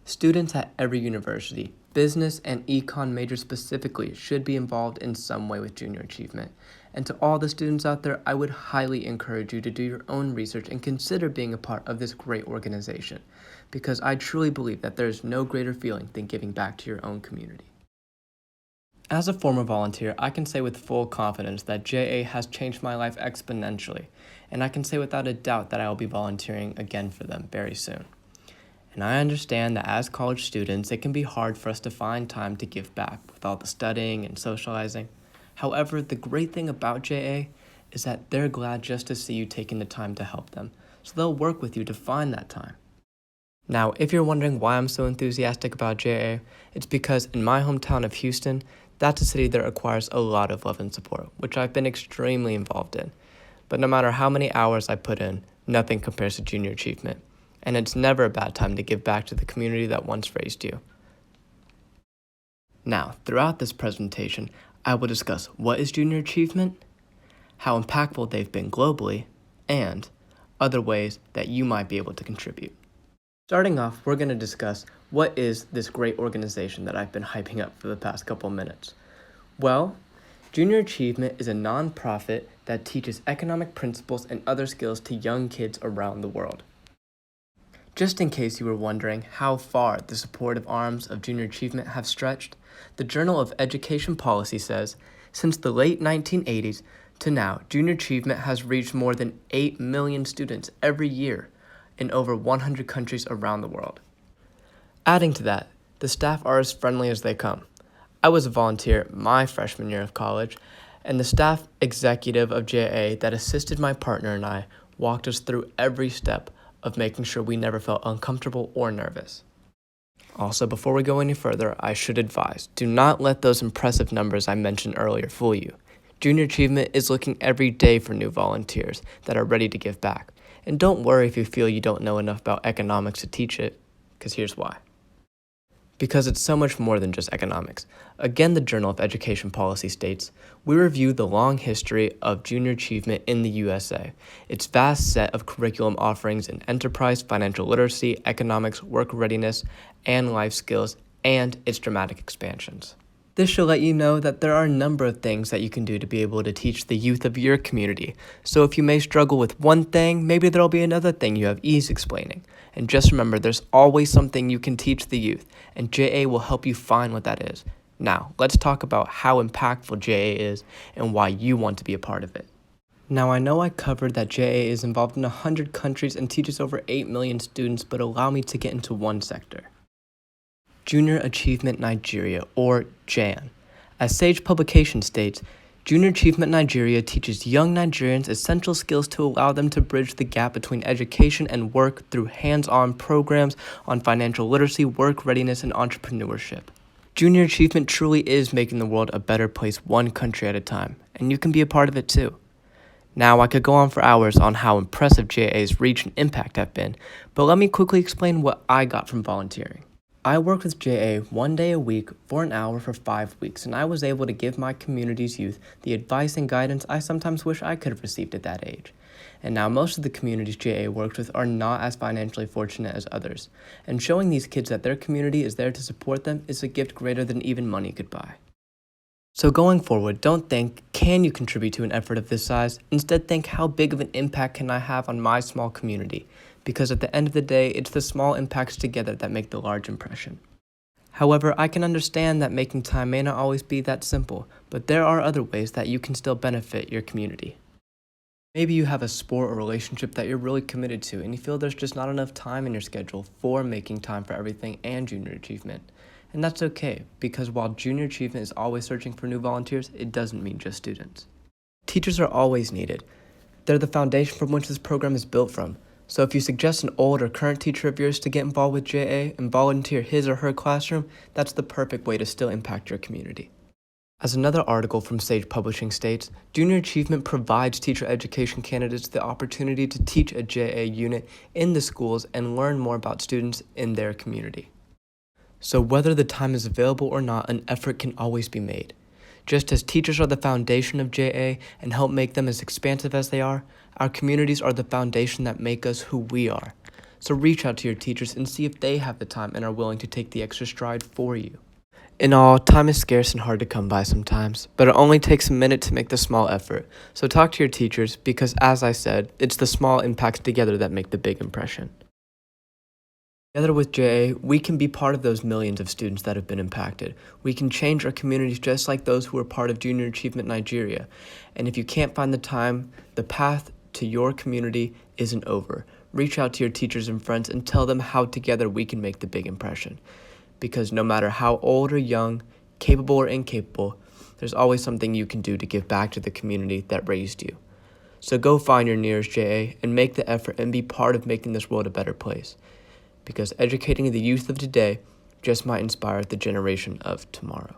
Students at every university, business and econ majors specifically, should be involved in some way with junior achievement. And to all the students out there, I would highly encourage you to do your own research and consider being a part of this great organization, because I truly believe that there is no greater feeling than giving back to your own community. As a former volunteer, I can say with full confidence that JA has changed my life exponentially, and I can say without a doubt that I will be volunteering again for them very soon. And I understand that as college students, it can be hard for us to find time to give back with all the studying and socializing. However, the great thing about JA is that they're glad just to see you taking the time to help them, so they'll work with you to find that time. Now, if you're wondering why I'm so enthusiastic about JA, it's because in my hometown of Houston, that's a city that requires a lot of love and support, which I've been extremely involved in. But no matter how many hours I put in, nothing compares to junior achievement. And it's never a bad time to give back to the community that once raised you. Now, throughout this presentation, I will discuss what is junior achievement, how impactful they've been globally, and other ways that you might be able to contribute. Starting off, we're going to discuss what is this great organization that I've been hyping up for the past couple minutes. Well, Junior Achievement is a nonprofit that teaches economic principles and other skills to young kids around the world. Just in case you were wondering how far the supportive arms of Junior Achievement have stretched, the Journal of Education Policy says, since the late 1980s to now, Junior Achievement has reached more than 8 million students every year in over 100 countries around the world. Adding to that, the staff are as friendly as they come. I was a volunteer my freshman year of college, and the staff executive of JA that assisted my partner and I walked us through every step of making sure we never felt uncomfortable or nervous. Also, before we go any further, I should advise, do not let those impressive numbers I mentioned earlier fool you. Junior Achievement is looking every day for new volunteers that are ready to give back. And don't worry if you feel you don't know enough about economics to teach it, because here's why. Because it's so much more than just economics. Again, the Journal of Education Policy states, we review the long history of junior achievement in the USA, its vast set of curriculum offerings in enterprise, financial literacy, economics, work readiness, and life skills, and its dramatic expansions. This should let you know that there are a number of things that you can do to be able to teach the youth of your community. So if you may struggle with one thing, maybe there'll be another thing you have ease explaining. And just remember, there's always something you can teach the youth, and JA will help you find what that is. Now, let's talk about how impactful JA is and why you want to be a part of it. Now, I know I covered that JA is involved in 100 countries and teaches over 8 million students, but allow me to get into one sector. Junior Achievement Nigeria, or JAN. As Sage Publication states, Junior Achievement Nigeria teaches young Nigerians essential skills to allow them to bridge the gap between education and work through hands-on programs on financial literacy, work readiness, and entrepreneurship. Junior Achievement truly is making the world a better place one country at a time, and you can be a part of it too. Now, I could go on for hours on how impressive JA's reach and impact have been, but let me quickly explain what I got from volunteering. I worked with JA 1 day a week for an hour for 5 weeks, and I was able to give my community's youth the advice and guidance I sometimes wish I could have received at that age. And now most of the communities JA worked with are not as financially fortunate as others, and showing these kids that their community is there to support them is a gift greater than even money could buy. So going forward, don't think, can you contribute to an effort of this size? Instead, think, how big of an impact can I have on my small community? Because at the end of the day, it's the small impacts together that make the large impression. However, I can understand that making time may not always be that simple, but there are other ways that you can still benefit your community. Maybe you have a sport or relationship that you're really committed to, and you feel there's just not enough time in your schedule for making time for everything and junior achievement. And that's okay, because while junior achievement is always searching for new volunteers, it doesn't mean just students. Teachers are always needed. They're the foundation from which this program is built from. So if you suggest an old or current teacher of yours to get involved with JA and volunteer his or her classroom, that's the perfect way to still impact your community. As another article from Sage Publishing states, Junior Achievement provides teacher education candidates the opportunity to teach a JA unit in the schools and learn more about students in their community. So whether the time is available or not, an effort can always be made. Just as teachers are the foundation of JA and help make them as expansive as they are, our communities are the foundation that make us who we are. So reach out to your teachers and see if they have the time and are willing to take the extra stride for you. In all, time is scarce and hard to come by sometimes, but it only takes a minute to make the small effort. So talk to your teachers because, as I said, it's the small impacts together that make the big impression. Together with JA, we can be part of those millions of students that have been impacted. We can change our communities just like those who are part of Junior Achievement Nigeria. And if you can't find the time, the path to your community isn't over. Reach out to your teachers and friends and tell them how together we can make the big impression. Because no matter how old or young, capable or incapable, there's always something you can do to give back to the community that raised you. So go find your nearest JA and make the effort and be part of making this world a better place. Because educating the youth of today just might inspire the generation of tomorrow.